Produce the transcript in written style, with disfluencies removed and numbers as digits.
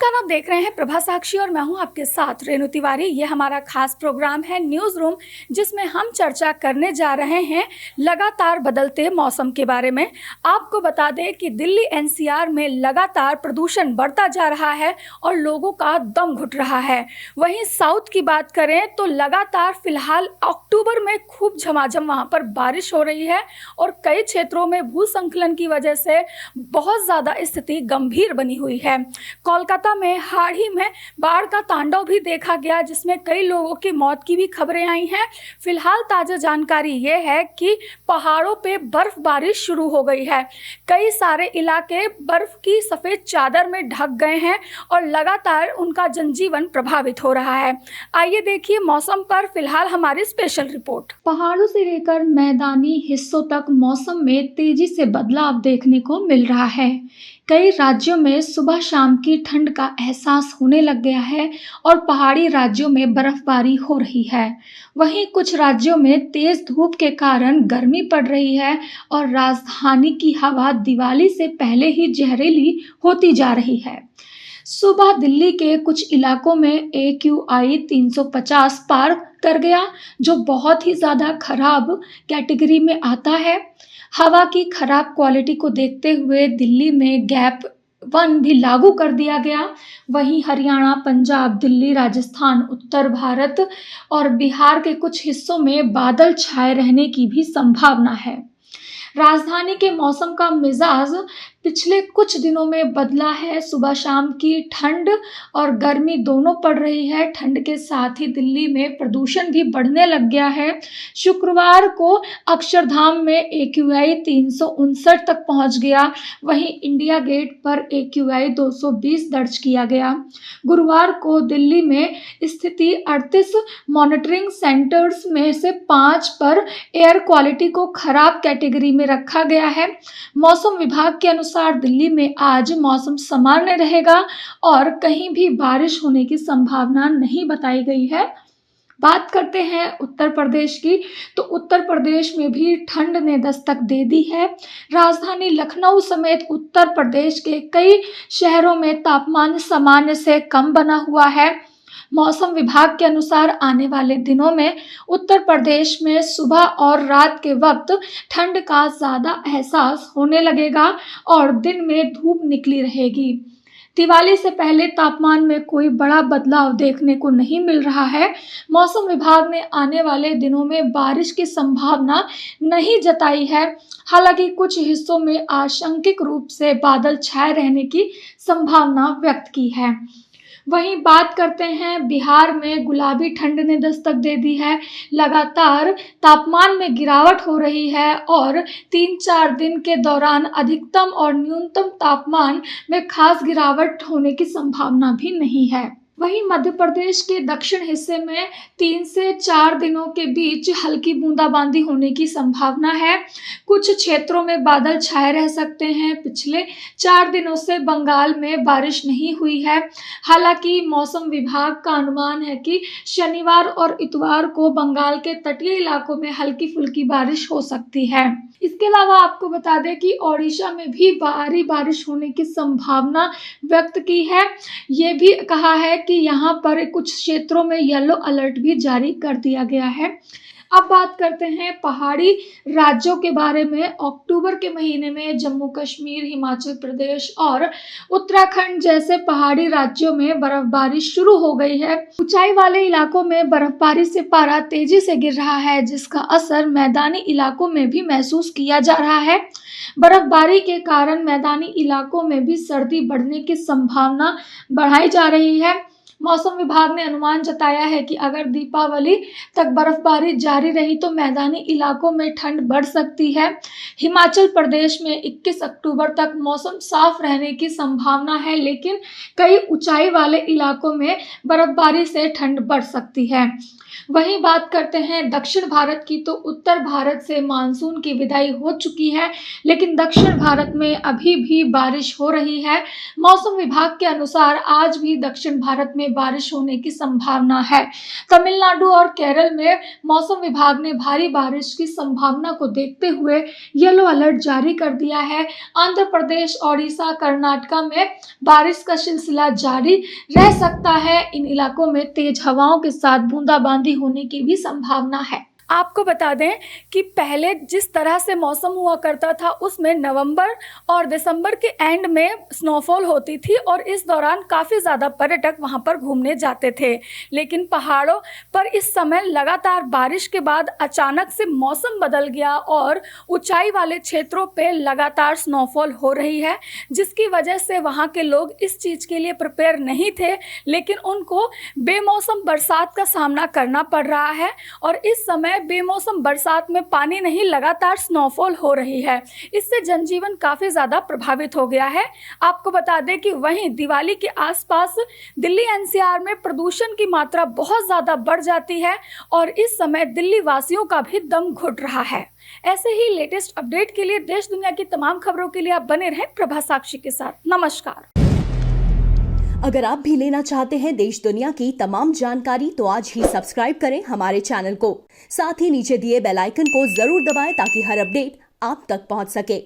नमस्कार, आप देख रहे हैं प्रभा साक्षी और मैं हूं आपके साथ रेणु तिवारी। ये हमारा खास प्रोग्राम है न्यूज़ रूम, जिसमें हम चर्चा करने जा रहे हैं लगातार बदलते मौसम के बारे में। आपको बता दें कि दिल्ली एनसीआर में लगातार प्रदूषण बढ़ता जा रहा है और लोगों का दम घुट रहा है। वहीं साउथ की बात करें तो लगातार फिलहाल अक्टूबर में खूब झमाझम वहाँ पर बारिश हो रही है और कई क्षेत्रों में भूस्खलन की वजह से बहुत ज़्यादा स्थिति गंभीर बनी हुई है। कोलकाता में हाल ही में बाढ़ का तांडव भी देखा गया, जिसमें कई लोगों की मौत की भी खबरें आई हैं। फिलहाल ताज़ा जानकारी ये है कि पहाड़ों पे बर्फबारी शुरू हो गई है। कई सारे इलाके बर्फ की सफ़ेद चादर में ढक गए हैं और लगातार उनका जनजीवन प्रभावित हो रहा है। आइए देखिए मौसम पर फिलहाल हमारी स्पेशल रिपोर्ट। पहाड़ों से लेकर मैदानी हिस्सों तक मौसम में तेजी से बदलाव देखने को मिल रहा है। कई राज्यों में सुबह शाम की ठंड का एहसास होने लग गया है और पहाड़ी राज्यों में बर्फबारी हो रही है। वहीं कुछ राज्यों में तेज धूप के कारण गर्मी पड़ रही है और राजधानी की हवा दिवाली से पहले ही जहरीली होती जा रही है। सुबह दिल्ली के कुछ इलाकों में AQI 350 पार कर गया, जो बहुत ही ज़्यादा खराब कैटेगरी में आता है। हवा की खराब क्वालिटी को देखते हुए दिल्ली में गैप 1 भी लागू कर दिया गया। वहीं हरियाणा, पंजाब, दिल्ली, राजस्थान, उत्तर भारत और बिहार के कुछ हिस्सों में बादल छाए रहने की भी संभावना है। राजधानी के मौसम का मिजाज पिछले कुछ दिनों में बदला है। सुबह शाम की ठंड और गर्मी दोनों पड़ रही है। ठंड के साथ ही दिल्ली में प्रदूषण भी बढ़ने लग गया है। शुक्रवार को अक्षरधाम में AQI 359 तक पहुंच गया। वहीं इंडिया गेट पर AQI 220 दर्ज किया गया। गुरुवार को दिल्ली में स्थिति 38 मॉनिटरिंग सेंटर्स में से 5 पर एयर क्वालिटी को खराब कैटेगरी में रखा गया है। मौसम विभाग के अनुसार दिल्ली में आज मौसम सामान्य रहेगा और कहीं भी बारिश होने की संभावना नहीं बताई गई है। बात करते हैं उत्तर प्रदेश की, तो उत्तर प्रदेश में भी ठंड ने दस्तक दे दी है। राजधानी लखनऊ समेत उत्तर प्रदेश के कई शहरों में तापमान सामान्य से कम बना हुआ है। मौसम विभाग के अनुसार आने वाले दिनों में उत्तर प्रदेश में सुबह और रात के वक्त ठंड का ज़्यादा एहसास होने लगेगा और दिन में धूप निकली रहेगी। दिवाली से पहले तापमान में कोई बड़ा बदलाव देखने को नहीं मिल रहा है। मौसम विभाग ने आने वाले दिनों में बारिश की संभावना नहीं जताई है। हालांकि कुछ हिस्सों में आंशिक रूप से बादल छाए रहने की संभावना व्यक्त की है। वहीं बात करते हैं बिहार में गुलाबी ठंड ने दस्तक दे दी है। लगातार तापमान में गिरावट हो रही है और 3-4 दिन के दौरान अधिकतम और न्यूनतम तापमान में खास गिरावट होने की संभावना भी नहीं है। वहीं मध्य प्रदेश के दक्षिण हिस्से में 3 से 4 दिनों के बीच हल्की बूंदाबांदी होने की संभावना है। कुछ क्षेत्रों में बादल छाए रह सकते हैं। पिछले 4 दिनों से बंगाल में बारिश नहीं हुई है। हालांकि मौसम विभाग का अनुमान है कि शनिवार और इतवार को बंगाल के तटीय इलाकों में हल्की फुल्की बारिश हो सकती है। इसके अलावा आपको बता दें कि ओडिशा में भी भारी बारिश होने की संभावना व्यक्त की है। ये भी कहा है कि यहाँ पर कुछ क्षेत्रों में येलो अलर्ट भी जारी कर दिया गया है। अब बात करते हैं पहाड़ी राज्यों के बारे में। अक्टूबर के महीने में जम्मू कश्मीर, हिमाचल प्रदेश और उत्तराखंड जैसे पहाड़ी राज्यों में बर्फबारी शुरू हो गई है। ऊंचाई वाले इलाकों में बर्फबारी से पारा तेजी से गिर रहा है, जिसका असर मैदानी इलाकों में भी महसूस किया जा रहा है। बर्फबारी के कारण मैदानी इलाकों में भी सर्दी बढ़ने की संभावना बढ़ाई जा रही है। मौसम विभाग ने अनुमान जताया है कि अगर दीपावली तक बर्फबारी जारी रही तो मैदानी इलाकों में ठंड बढ़ सकती है। हिमाचल प्रदेश में 21 अक्टूबर तक मौसम साफ रहने की संभावना है, लेकिन कई ऊंचाई वाले इलाकों में बर्फबारी से ठंड बढ़ सकती है। वहीं बात करते हैं दक्षिण भारत की, तो उत्तर भारत से मानसून की विदाई हो चुकी है, लेकिन दक्षिण भारत में अभी भी बारिश हो रही है। मौसम विभाग के अनुसार आज भी दक्षिण भारत में बारिश होने की संभावना है। तमिलनाडु और केरल में मौसम विभाग ने भारी बारिश की संभावना को देखते हुए येलो अलर्ट जारी कर दिया है। आंध्र प्रदेश, ओडिशा, कर्नाटका में बारिश का सिलसिला जारी रह सकता है। इन इलाकों में तेज हवाओं के साथ बूंदाबांदी होने की भी संभावना है। आपको बता दें कि पहले जिस तरह से मौसम हुआ करता था उसमें नवंबर और दिसंबर के एंड में स्नोफॉल होती थी और इस दौरान काफ़ी ज़्यादा पर्यटक वहां पर घूमने जाते थे। लेकिन पहाड़ों पर इस समय लगातार बारिश के बाद अचानक से मौसम बदल गया और ऊंचाई वाले क्षेत्रों पे लगातार स्नोफॉल हो रही है, जिसकी वजह से वहाँ के लोग इस चीज़ के लिए प्रिपेयर नहीं थे, लेकिन उनको बेमौसम बरसात का सामना करना पड़ रहा है। और इस समय बेमौसम बरसात में पानी नहीं, लगातार स्नोफॉल हो रही है। इससे जनजीवन काफ़ी ज़्यादा प्रभावित हो गया है। आपको बता दें कि वहीं दिवाली के आसपास दिल्ली एनसीआर में प्रदूषण की मात्रा बहुत ज़्यादा बढ़ जाती है और इस समय दिल्ली वासियों का भी दम घुट रहा है। ऐसे ही लेटेस्ट अपडेट के लिए देश दुनिया की तमाम खबरों के लिए आप बने रहें प्रभा साक्षी के साथ। नमस्कार। अगर आप भी लेना चाहते हैं देश दुनिया की तमाम जानकारी तो आज ही सब्सक्राइब करें हमारे चैनल को। साथ ही नीचे दिए बेल आइकन को जरूर दबाएं ताकि हर अपडेट आप तक पहुंच सके।